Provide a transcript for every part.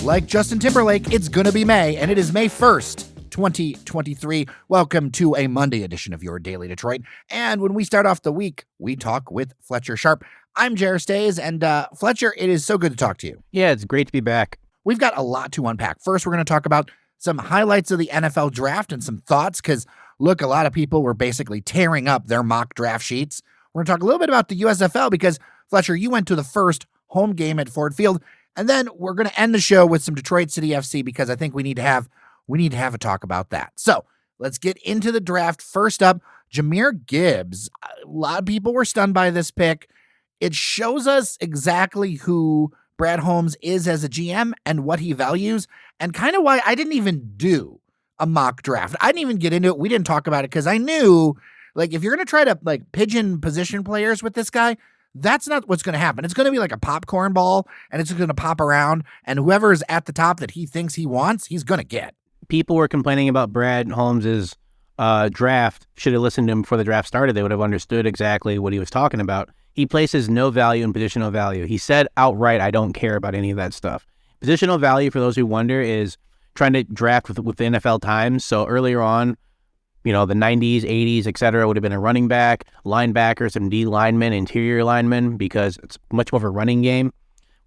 Like Justin Timberlake, it's going to be May, and it is May 1st, 2023. Welcome to a Monday edition of your Daily Detroit. And when we start off the week, we talk with Fletcher Sharp. I'm Jared Stays, and Fletcher, it is so good to talk to you. Yeah, it's great to be back. We've got a lot to unpack. First, we're going to talk about some highlights of the NFL draft and some thoughts, because, look, a lot of people were basically tearing up their mock draft sheets. We're going to talk a little bit about the USFL, because, Fletcher, you went to the first home game at Ford Field. And then we're going to end the show with some Detroit City FC, because I think we need to have a talk about that. So let's get into the draft. First up, Jahmyr Gibbs. A lot of people were stunned by this pick. It shows us exactly who Brad Holmes is as a GM and what he values, and kind of why I didn't even do a mock draft. I didn't even get into it. We didn't talk about it because I knew, like, if you're going to try to pigeon position players with this guy, that's not what's going to happen. It's going to be like a popcorn ball, and it's going to pop around, and whoever is at the top that he thinks he wants, he's going to get. People were complaining about Brad Holmes's draft. Should have listened to him before the draft started. They would have understood exactly what he was talking about. He places no value in positional value. He said outright, I don't care about any of that stuff. Positional value, for those who wonder, is trying to draft with the NFL times. So earlier on, the 90s, 80s, et cetera, would have been a running back, linebacker, some D linemen, interior linemen, because it's much more of a running game.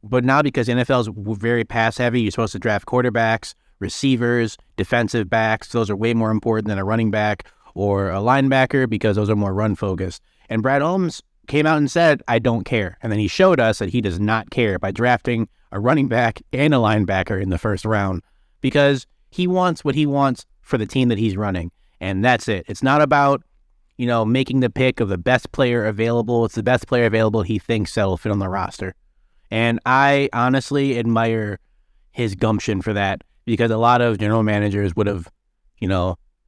But now, because NFL is very pass heavy, you're supposed to draft quarterbacks, receivers, defensive backs. Those are way more important than a running back or a linebacker, because those are more run focused. And Brad Holmes came out and said, I don't care. And then he showed us that he does not care by drafting a running back and a linebacker in the first round, because he wants what he wants for the team that he's running. And that's it. It's not about, making the pick of the best player available. It's the best player available he thinks that'll fit on the roster. And I honestly admire his gumption for that, because a lot of general managers would have,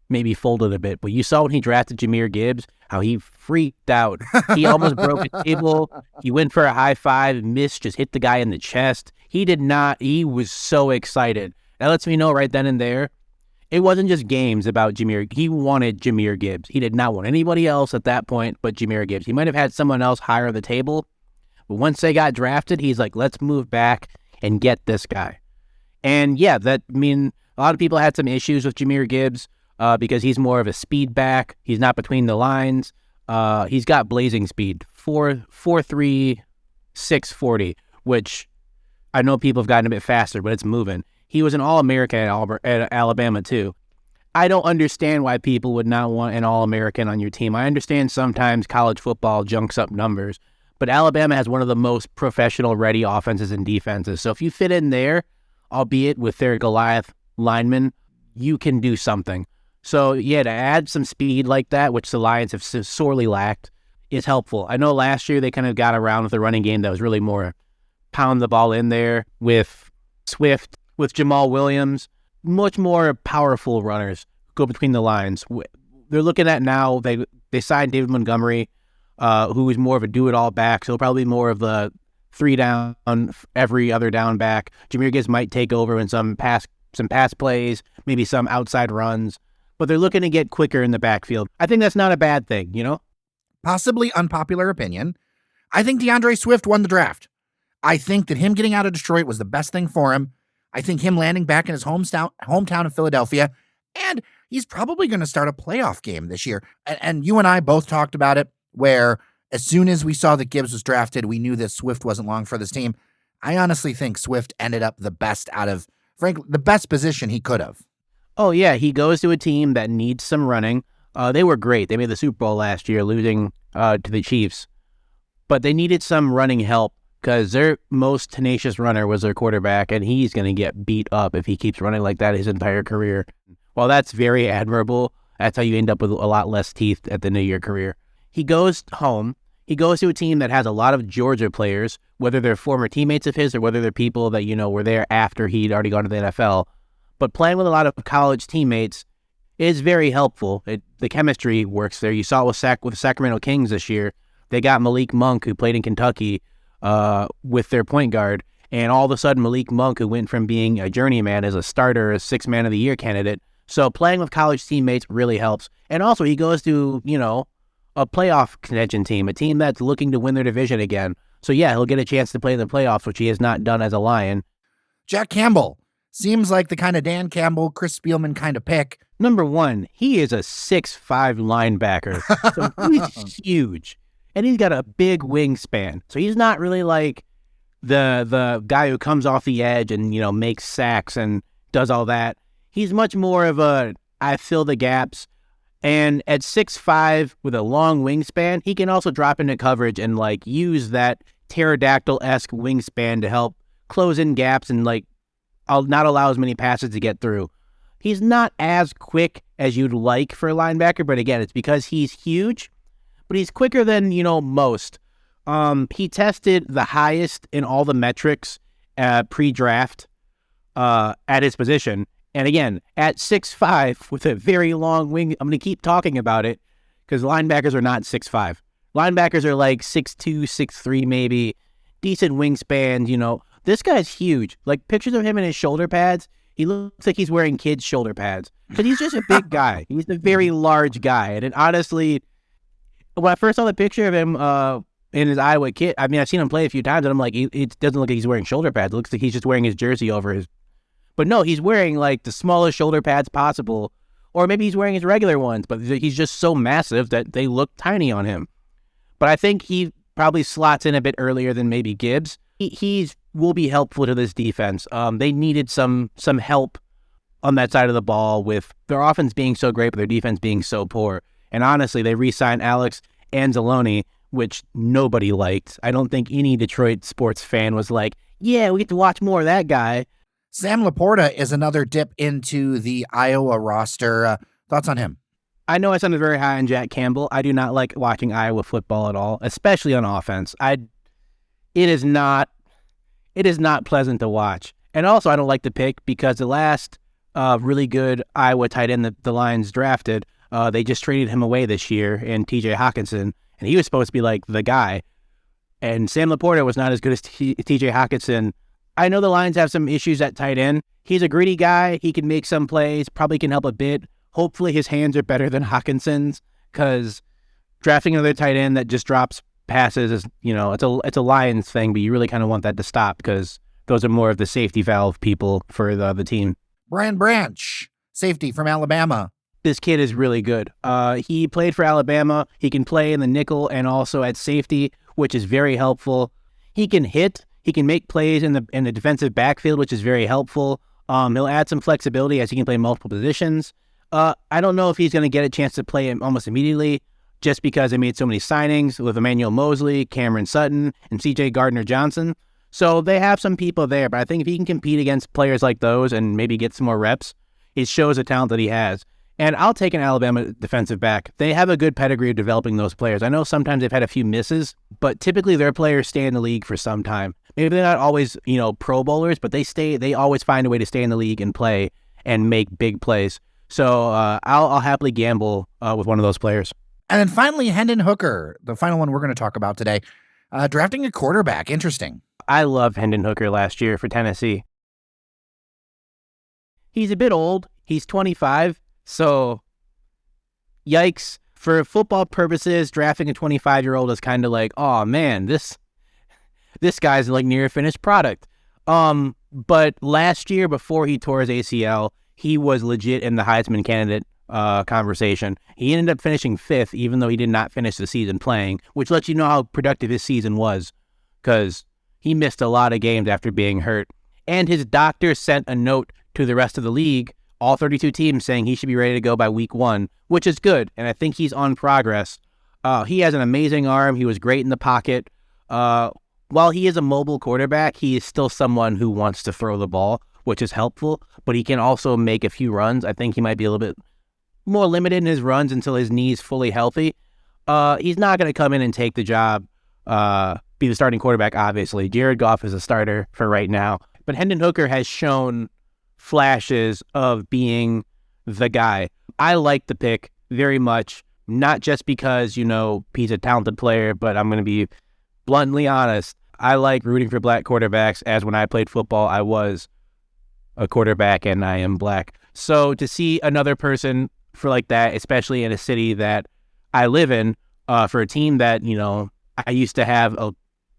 maybe folded a bit. But you saw when he drafted Jahmyr Gibbs, how he freaked out. He almost broke a table. He went for a high five, missed, just hit the guy in the chest. He did not. He was so excited. That lets me know right then and there, it wasn't just games about Jahmyr. He wanted Jahmyr Gibbs. He did not want anybody else at that point but Jahmyr Gibbs. He might have had someone else higher on the table, but once they got drafted, he's like, let's move back and get this guy. And yeah, a lot of people had some issues with Jahmyr Gibbs because he's more of a speed back. He's not between the lines. He's got blazing speed, 4.3, 640, which I know people have gotten a bit faster, but it's moving. He was an All-American at Alabama, too. I don't understand why people would not want an All-American on your team. I understand sometimes college football junks up numbers, but Alabama has one of the most professional-ready offenses and defenses. So if you fit in there, albeit with their Goliath linemen, you can do something. So, yeah, to add some speed like that, which the Lions have sorely lacked, is helpful. I know last year they kind of got around with a running game that was really more pound the ball in there with Swift, with Jamal Williams, much more powerful runners go between the lines. They're looking at now, they signed David Montgomery, who is more of a do-it-all back, so probably more of the 3-down, every other down back. Jahmyr Gibbs might take over in some pass plays, maybe some outside runs, but they're looking to get quicker in the backfield. I think that's not a bad thing, Possibly unpopular opinion. I think DeAndre Swift won the draft. I think that him getting out of Detroit was the best thing for him. I think him landing back in his hometown of Philadelphia, and he's probably going to start a playoff game this year. And you and I both talked about it, where as soon as we saw that Gibbs was drafted, we knew that Swift wasn't long for this team. I honestly think Swift ended up the best out of, frankly, the best position he could have. Oh, yeah, he goes to a team that needs some running. They were great. They made the Super Bowl last year, losing to the Chiefs. But they needed some running help, because their most tenacious runner was their quarterback, and he's going to get beat up if he keeps running like that his entire career. While that's very admirable, that's how you end up with a lot less teeth at the end of your career. He goes home. He goes to a team that has a lot of Georgia players, whether they're former teammates of his or whether they're people that, were there after he'd already gone to the NFL. But playing with a lot of college teammates is very helpful. The chemistry works there. You saw it with the Sacramento Kings this year. They got Malik Monk, who played in Kentucky, with their point guard, and all of a sudden Malik Monk, who went from being a journeyman as a starter, a sixth man of the year candidate. So playing with college teammates really helps. And also he goes to, a playoff contention team, a team that's looking to win their division again. So yeah, he'll get a chance to play in the playoffs, which he has not done as a Lion. Jack Campbell seems like the kind of Dan Campbell, Chris Spielman kind of pick. Number one, he is a 6'5" linebacker. So he's huge. And he's got a big wingspan. So he's not really like the guy who comes off the edge and, makes sacks and does all that. He's much more of I fill the gaps. And at 6'5" with a long wingspan, he can also drop into coverage and use that pterodactyl-esque wingspan to help close in gaps and not allow as many passes to get through. He's not as quick as you'd like for a linebacker, but again, it's because he's huge, but he's quicker than, most. He tested the highest in all the metrics pre-draft at his position. And again, at 6'5", with a very long wing, I'm going to keep talking about it because linebackers are not 6'5". Linebackers are 6'2", 6'3", maybe. Decent wingspan, This guy's huge. Pictures of him in his shoulder pads, he looks like he's wearing kids' shoulder pads. But he's just a big guy. He's a very large guy. And honestly, when I first saw the picture of him in his Iowa kit, I mean, I've seen him play a few times, and I'm like, it doesn't look like he's wearing shoulder pads. It looks like he's just wearing his jersey over his... But no, he's wearing the smallest shoulder pads possible, or maybe he's wearing his regular ones, but he's just so massive that they look tiny on him. But I think he probably slots in a bit earlier than maybe Gibbs. He will be helpful to this defense. They needed some help on that side of the ball with their offense being so great, but their defense being so poor. And honestly, they re-signed Alex Anzalone, which nobody liked. I don't think any Detroit sports fan was like, yeah, we get to watch more of that guy. Sam Laporta is another dip into the Iowa roster. Thoughts on him? I know I sounded very high on Jack Campbell. I do not like watching Iowa football at all, especially on offense. It is not pleasant to watch. And also, I don't like the pick because the last really good Iowa tight end that the Lions drafted, they just traded him away this year in TJ Hawkinson, and he was supposed to be the guy. And Sam Laporta was not as good as TJ Hawkinson. I know the Lions have some issues at tight end. He's a gritty guy. He can make some plays, probably can help a bit. Hopefully his hands are better than Hawkinson's, because drafting another tight end that just drops passes is, it's a Lions thing, but you really kind of want that to stop because those are more of the safety valve people for the team. Brian Branch, safety from Alabama. This kid is really good. He played for Alabama. He can play in the nickel and also at safety, which is very helpful. He can hit. He can make plays in the defensive backfield, which is very helpful. He'll add some flexibility as he can play multiple positions. I don't know if he's going to get a chance to play him almost immediately just because they made so many signings with Emmanuel Mosley, Cameron Sutton, and C.J. Gardner-Johnson. So they have some people there, but I think if he can compete against players like those and maybe get some more reps, it shows the talent that he has. And I'll take an Alabama defensive back. They have a good pedigree of developing those players. I know sometimes they've had a few misses, but typically their players stay in the league for some time. Maybe they're not always, Pro Bowlers, but they always find a way to stay in the league and play and make big plays. So I'll happily gamble with one of those players. And then finally, Hendon Hooker, the final one we're going to talk about today, drafting a quarterback. Interesting. I loved Hendon Hooker last year for Tennessee. He's a bit old. He's 25. So, yikes. For football purposes, drafting a 25-year-old is kind of like, oh man, this guy's near a finished product. But last year, before he tore his ACL, he was legit in the Heisman candidate conversation. He ended up finishing 5th, even though he did not finish the season playing, which lets you know how productive his season was, because he missed a lot of games after being hurt. And his doctor sent a note to the rest of the league, all 32 teams, saying he should be ready to go by week 1, which is good, and I think he's on progress. He has an amazing arm. He was great in the pocket. While he is a mobile quarterback, he is still someone who wants to throw the ball, which is helpful, but he can also make a few runs. I think he might be a little bit more limited in his runs until his knee's fully healthy. He's not going to come in and take the job, be the starting quarterback, obviously. Jared Goff is a starter for right now, but Hendon Hooker has shown flashes of being the guy. I like the pick very much, not just because, he's a talented player, but I'm going to be bluntly honest. I like rooting for black quarterbacks, as when I played football, I was a quarterback and I am black. So to see another person for that, especially in a city that I live in, for a team that, I used to have a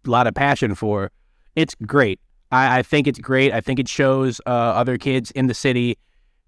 lot of passion for, it's great. I think it's great. I think it shows other kids in the city,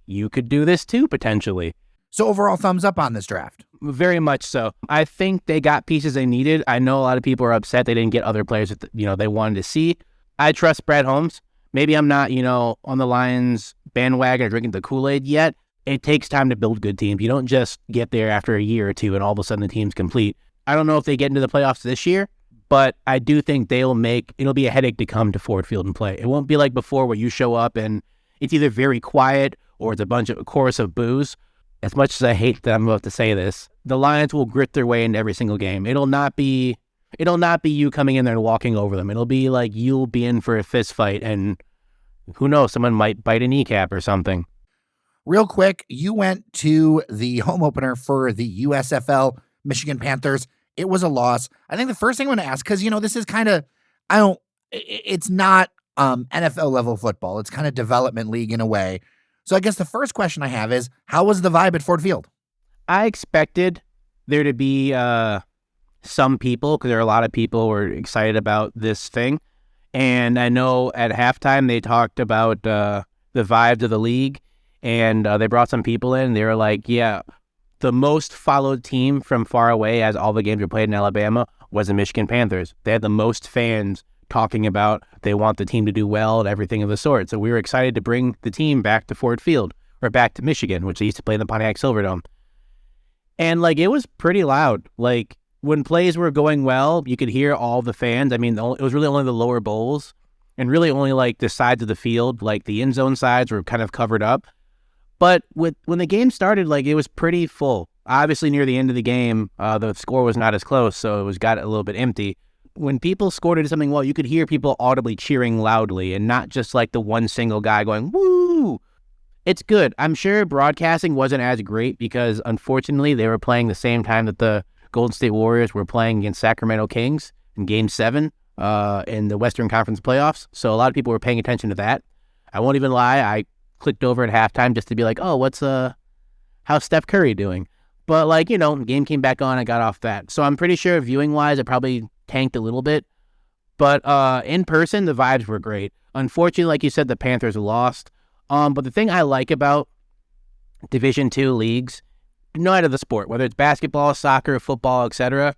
you could do this too, potentially. So overall, thumbs up on this draft. Very much so. I think they got pieces they needed. I know a lot of people are upset they didn't get other players that they wanted to see. I trust Brad Holmes. Maybe I'm not, on the Lions bandwagon or drinking the Kool-Aid yet. It takes time to build good teams. You don't just get there after a year or two and all of a sudden the team's complete. I don't know if they get into the playoffs this year, but I do think it'll be a headache to come to Ford Field and play. It won't be like before where you show up and it's either very quiet or it's a chorus of boos. As much as I hate that I'm about to say this, the Lions will grit their way into every single game. It'll not be you coming in there and walking over them. It'll be like you'll be in for a fist fight, and who knows, someone might bite a kneecap or something. Real quick, you went to the home opener for the USFL Michigan Panthers. It was a loss. I think the first thing I want to ask, because, this is kind of, it's not NFL level football. It's kind of development league in a way. So I guess the first question I have is, how was the vibe at Ford Field? I expected there to be some people, because there are a lot of people who were excited about this thing. And I know at halftime they talked about the vibes of the league, and they brought some people in. They were like, yeah, the most followed team from far away as all the games were played in Alabama was the Michigan Panthers. They had the most fans talking about they want the team to do well and everything of the sort. So we were excited to bring the team back to Ford Field, or back to Michigan, which they used to play in the Pontiac Silverdome. And it was pretty loud. When plays were going well, you could hear all the fans. I mean, it was really only the lower bowls and really only the sides of the field, the end zone sides were kind of covered up. But when the game started, it was pretty full. Obviously near the end of the game, the score was not as close, so it got a little bit empty. When people scored into something well, you could hear people audibly cheering loudly and not just the one single guy going, woo! It's good. I'm sure broadcasting wasn't as great because, unfortunately, they were playing the same time that the Golden State Warriors were playing against Sacramento Kings in Game 7 in the Western Conference playoffs. So a lot of people were paying attention to that. I won't even lie. I clicked over at halftime just to be like, oh, how's Steph Curry doing? But, game came back on. I got off that. So I'm pretty sure viewing-wise, it probably tanked a little bit. But in person, the vibes were great. Unfortunately, like you said, the Panthers lost. But the thing I like about Division II leagues, no matter the sport, whether it's basketball, soccer, football, etc.,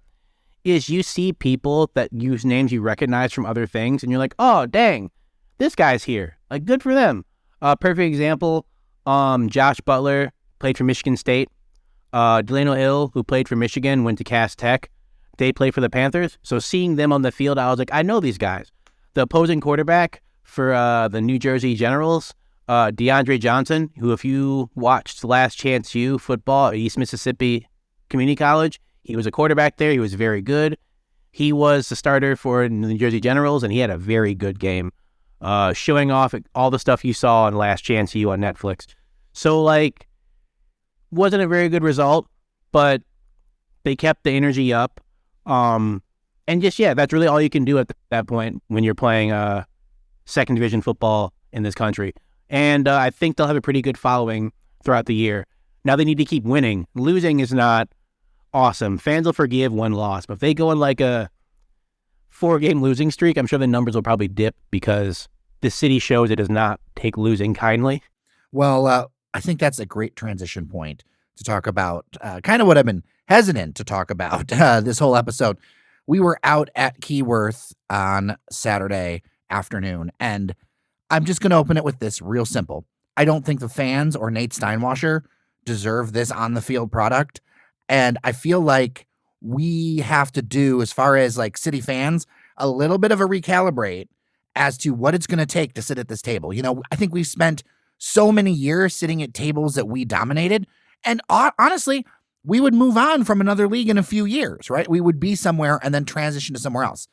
is you see people that use names you recognize from other things, and you're like, oh, dang, this guy's here. Good for them. Perfect example, Josh Butler played for Michigan State. Delano Hill, who played for Michigan, went to Cass Tech. They play for the Panthers. So seeing them on the field, I was like, I know these guys. The opposing quarterback for the New Jersey Generals, DeAndre Johnson, who if you watched Last Chance U football at East Mississippi Community College, he was a quarterback there. He was very good. He was the starter for the New Jersey Generals, and he had a very good game, showing off all the stuff you saw on Last Chance U on Netflix. So, wasn't a very good result, but they kept the energy up. And just, that's really all you can do at that point when you're playing second division football in this country. And I think they'll have a pretty good following throughout the year. Now they need to keep winning. Losing is not awesome. Fans will forgive one loss, but if they go on a 4-game losing streak, I'm sure the numbers will probably dip because the city shows it does not take losing kindly. Well, I think that's a great transition point to talk about kind of what I've been hesitant to talk about this whole episode. We were out at Keyworth on Saturday afternoon, and I'm just going to open it with this real simple. I don't think the fans or Nate Steinwasser deserve this on-the-field product, and I feel like we have to do, as far as city fans, a little bit of a recalibrate as to what it's going to take to sit at this table. I think we've spent so many years sitting at tables that we dominated, and honestly, we would move on from another league in a few years, right? We would be somewhere and then transition to somewhere else.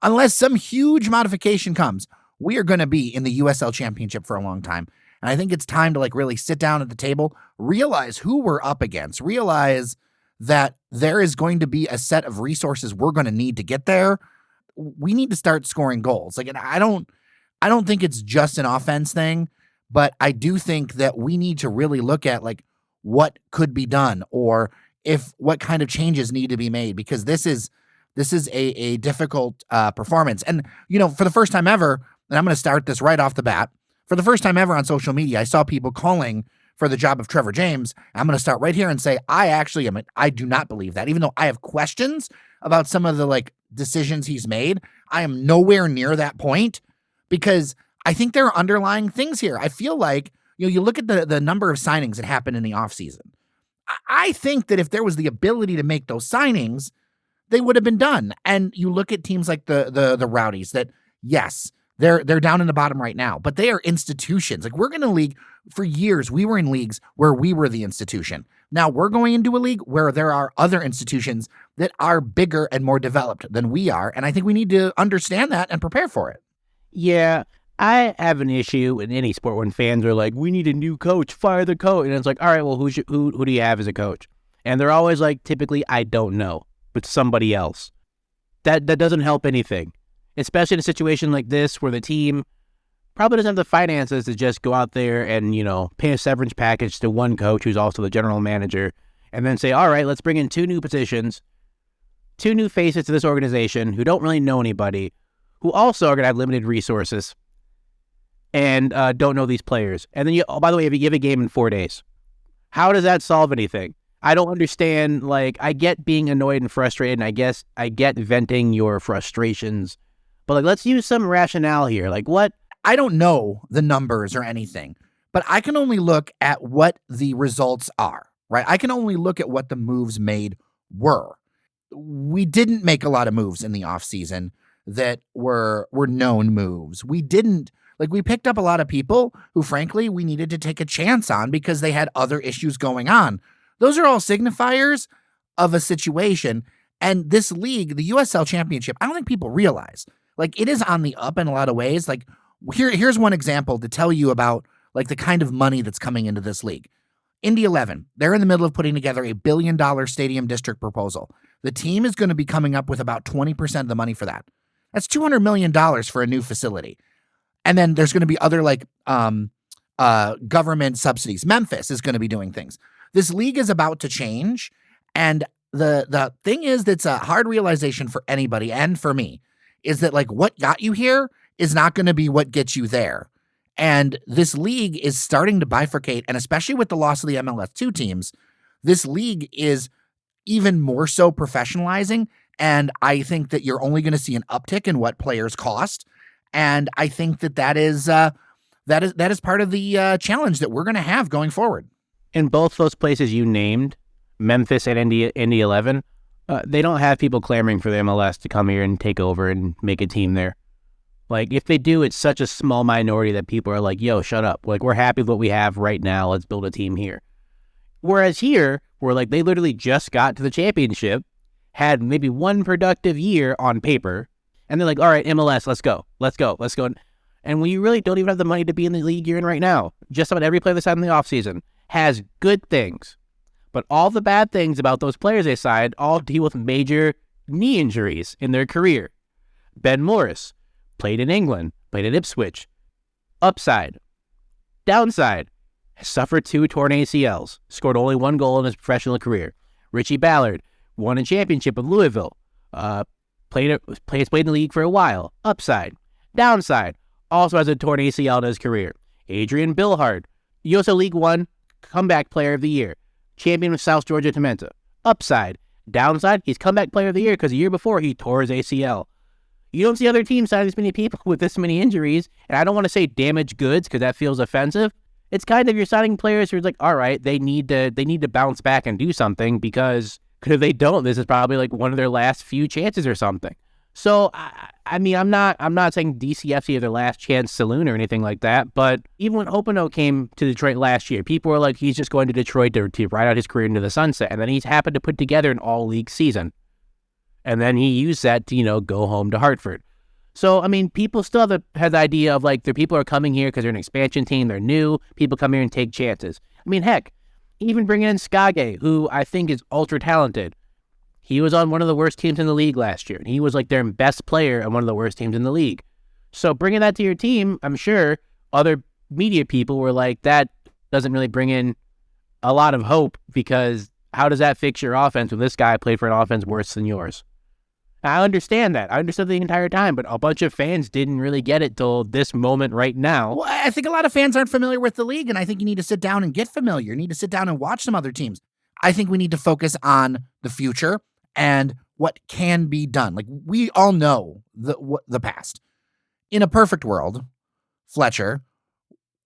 Unless some huge modification comes, we are going to be in the USL Championship for a long time. And I think it's time to really sit down at the table, realize who we're up against, realize that there is going to be a set of resources we're going to need to get there. We need to start scoring goals. And I don't think it's just an offense thing, but I do think that we need to really look at what could be done, or what kind of changes need to be made, because this is a difficult performance. And, for the first time ever, and I'm going to start this right off the bat. For the first time ever on social media, I saw people calling for the job of Trevor James. I'm going to start right here and say, I do not believe that. Even though I have questions about some of the decisions he's made, I am nowhere near that point because I think there are underlying things here. I feel like, you look at the number of signings that happened in the offseason. I think that if there was the ability to make those signings, they would have been done. And you look at teams like the Rowdies that, yes, they're down in the bottom right now, but they are institutions. We're in a league for years. We were in leagues where we were the institution. Now we're going into a league where there are other institutions that are bigger and more developed than we are. And I think we need to understand that and prepare for it. Yeah, I have an issue in any sport when fans are like, we need a new coach, fire the coach. And it's like, all right, well, who do you have as a coach? And they're always like, typically, I don't know, but somebody else. That doesn't help anything, especially in a situation like this where the team probably doesn't have the finances to just go out there and, pay a severance package to one coach who's also the general manager and then say, all right, let's bring in 2 new positions, 2 new faces to this organization who don't really know anybody, who also are going to have limited resources and don't know these players. And then, by the way, if you give a game in 4 days, how does that solve anything? I don't understand. I get being annoyed and frustrated, and I get venting your frustrations, but let's use some rationale here. What? I don't know the numbers or anything, but I can only look at what the results are, right? I can only look at what the moves made were. We didn't make a lot of moves in the offseason that were known moves. We didn't, we picked up a lot of people who, frankly, we needed to take a chance on because they had other issues going on. Those are all signifiers of a situation. And this league, the USL Championship, I don't think people realize, it is on the up in a lot of ways. Here's one example to tell you about the kind of money that's coming into this league. Indy 11, they're in the middle of putting together a $1 billion stadium district proposal. The team is going to be coming up with about 20% of the money for that. That's $200 million for a new facility. And then there's going to be other government subsidies. Memphis is going to be doing things. This league is about to change. And the thing is, that's a hard realization for anybody and for me, is that what got you here is not going to be what gets you there. And this league is starting to bifurcate. And especially with the loss of the MLS2 teams, this league is even more so professionalizing. And I think that you're only going to see an uptick in what players cost. And I think that is part of the challenge that we're going to have going forward. In both those places you named, Memphis and Indy 11, they don't have people clamoring for the MLS to come here and take over and make a team there. If they do, it's such a small minority that people are like, yo, shut up. We're happy with what we have right now. Let's build a team here. Whereas here, where they literally just got to the championship, had maybe one productive year on paper, and they're like, all right, MLS, let's go. And when you really don't even have the money to be in the league you're in right now, just about every player they signed in the offseason has good things. But all the bad things about those players they signed all deal with major knee injuries in their career. Ben Morris played in England, played at Ipswich. Upside. Downside. Suffered 2 torn ACLs. Scored only 1 goal in his professional career. Richie Ballard won a championship with Louisville. Played in the league for a while. Upside. Downside. Also has a torn ACL in his career. Adrian Billhard. USL League One Comeback Player of the Year. Champion with South Georgia Tomenta. Upside. Downside. He's Comeback Player of the Year because the year before he tore his ACL. You don't see other teams signing this many people with this many injuries. And I don't want to say damaged goods because that feels offensive. It's kind of you're signing players who's all right, they need to bounce back and do something because if they don't, this is probably one of their last few chances or something. So I mean, I'm not saying DCFC is their last chance saloon or anything like that. But even when Openo came to Detroit last year, people were like, he's just going to Detroit to ride out his career into the sunset. And then he's happened to put together an all-league season. And then he used that to, go home to Hartford. So, I mean, people still have the idea of their people are coming here because they're an expansion team, they're new, people come here and take chances. I mean, heck, even bringing in Skage, who I think is ultra talented. He was on one of the worst teams in the league last year, and he was their best player on one of the worst teams in the league. So bringing that to your team, I'm sure other media people were like, that doesn't really bring in a lot of hope because how does that fix your offense when this guy played for an offense worse than yours? I understand that. I understood the entire time, but a bunch of fans didn't really get it till this moment right now. Well, I think a lot of fans aren't familiar with the league, and I think you need to sit down and get familiar. You need to sit down and watch some other teams. I think we need to focus on the future and what can be done. Like, we all know the past. In a perfect world, Fletcher,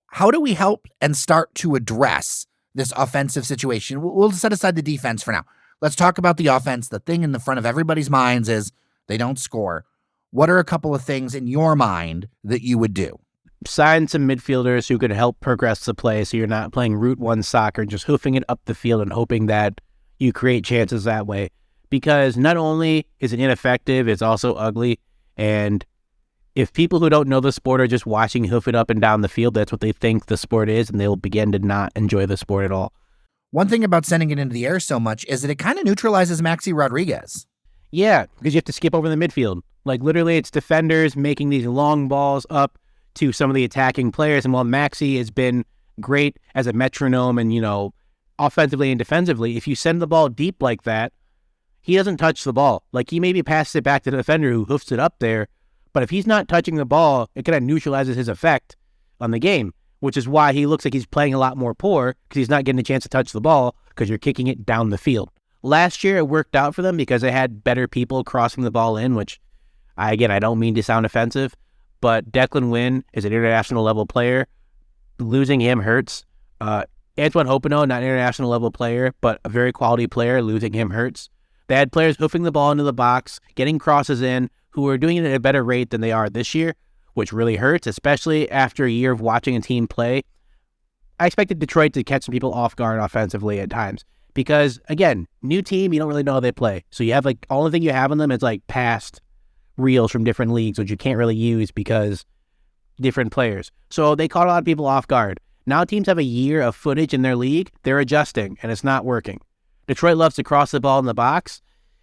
how do we help and start to address this offensive situation? We'll set aside the defense for now. Let's talk about the offense. The thing in the front of everybody's minds is they don't score. What are a couple of things in your mind that you would do? Sign some midfielders who could help progress the play so you're not playing Route 1 soccer, just hoofing it up the field and hoping that you create chances that way. Because not only is it ineffective, it's also ugly. And if people who don't know the sport are just watching hoof it up and down the field, that's what they think the sport is, and they'll begin to not enjoy the sport at all. One thing about sending it into the air so much is that it kind of neutralizes Maxi Rodriguez. Yeah, because you have to skip over the midfield. Like, literally, it's defenders making these long balls up to some of the attacking players. And while Maxi has been great as a metronome and, offensively and defensively, if you send the ball deep like that, he doesn't touch the ball. Like, he maybe passes it back to the defender who hoofs it up there, but if he's not touching the ball, it kind of neutralizes his effect on the game, which is why he looks like he's playing a lot more poor, because he's not getting a chance to touch the ball because you're kicking it down the field. Last year, it worked out for them because they had better people crossing the ball in, which, I don't mean to sound offensive, but Declan Wynn is an international level player. Losing him hurts. Antoine Hopino, not an international level player, but a very quality player. Losing him hurts. They had players hoofing the ball into the box, getting crosses in, who are doing it at a better rate than they are this year, which really hurts, especially after a year of watching a team play. I expected Detroit to catch some people off guard offensively at times because, again, new team, you don't really know how they play. So you have, only thing you have on them is, past reels from different leagues, which you can't really use because different players. So they caught a lot of people off guard. Now teams have a year of footage in their league. They're adjusting, and it's not working. Detroit loves to cross the ball in the box.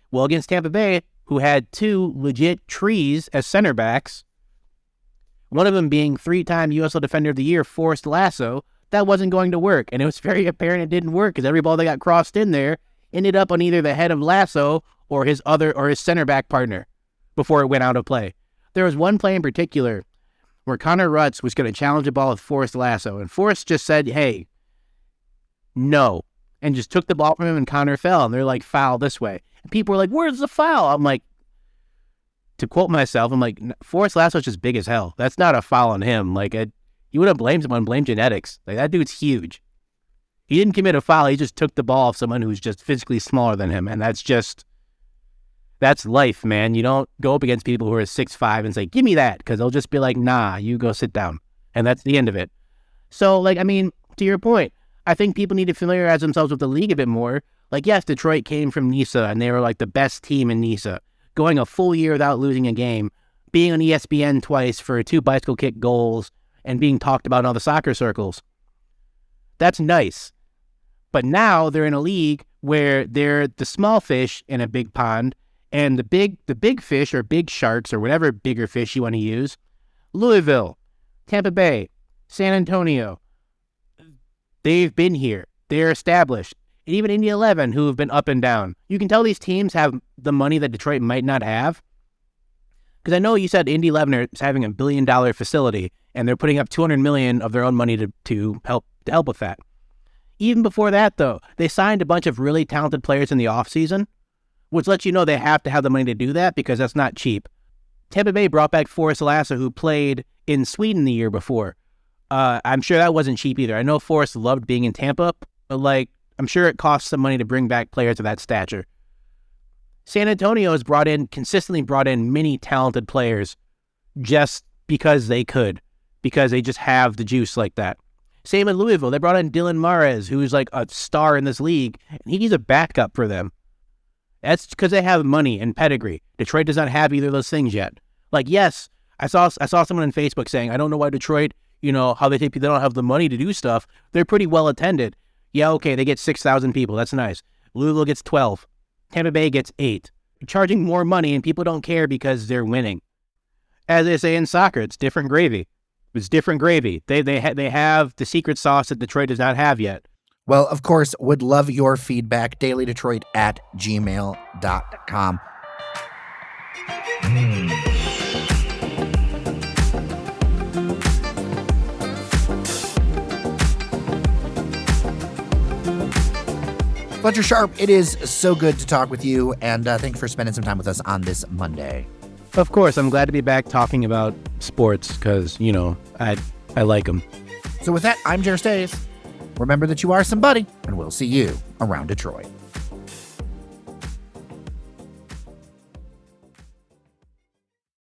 Well, against Tampa Bay, who had two legit trees as center backs, one of them being 3-time USL Defender of the Year, Forrest Lasso, that wasn't going to work. And it was very apparent it didn't work because every ball that got crossed in there ended up on either the head of Lasso or his center back partner before it went out of play. There was one play in particular where Connor Rutz was going to challenge a ball with Forrest Lasso, and Forrest just said, hey, no, and just took the ball from him, and Connor fell, and they're like, foul this way. And people were like, where's the foul? I'm like, to quote myself, I'm like, Forrest Lasso's just big as hell. That's not a foul on him. You wouldn't blame someone, blame genetics. That dude's huge. He didn't commit a foul. He just took the ball off someone who's just physically smaller than him, and that's life, man. You don't go up against people who are 6'5" and say, give me that, because they'll just be like, nah, you go sit down. And that's the end of it. So, to your point, I think people need to familiarize themselves with the league a bit more. Yes, Detroit came from Nisa, and they were the best team in Nisa, going a full year without losing a game, being on ESPN twice for 2 bicycle kick goals, and being talked about in all the soccer circles. That's nice. But now they're in a league where they're the small fish in a big pond, and the big fish or big sharks or whatever bigger fish you want to use, Louisville, Tampa Bay, San Antonio, they've been here. They're established. And even Indy 11, who have been up and down. You can tell these teams have the money that Detroit might not have. Because I know you said Indy 11 is having $1 billion facility, and they're putting up $200 million of their own money to help with that. Even before that, though, they signed a bunch of really talented players in the offseason, which lets you know they have to have the money to do that because that's not cheap. Tampa Bay brought back Forrest Lasso, who played in Sweden the year before. I'm sure that wasn't cheap either. I know Forrest loved being in Tampa, but I'm sure it costs some money to bring back players of that stature. San Antonio has consistently brought in many talented players just because they could, because they just have the juice like that. Same in Louisville. They brought in Dylan Mares, who's a star in this league, and he's a backup for them. That's because they have money and pedigree. Detroit does not have either of those things yet. Yes, I saw someone on Facebook saying, I don't know why Detroit, how they don't have the money to do stuff. They're pretty well attended. Yeah, okay, they get 6,000 people. That's nice. Louisville gets 12. Tampa Bay gets 8. They're charging more money, and people don't care because they're winning. As they say in soccer, it's different gravy. It's different gravy. They have the secret sauce that Detroit does not have yet. Well, of course, would love your feedback. dailydetroit@gmail.com. Fletcher Sharp, it is so good to talk with you, and thanks for spending some time with us on this Monday. Of course, I'm glad to be back talking about sports because, I like them. So with that, I'm Jer Stays. Remember that you are somebody, and we'll see you around Detroit.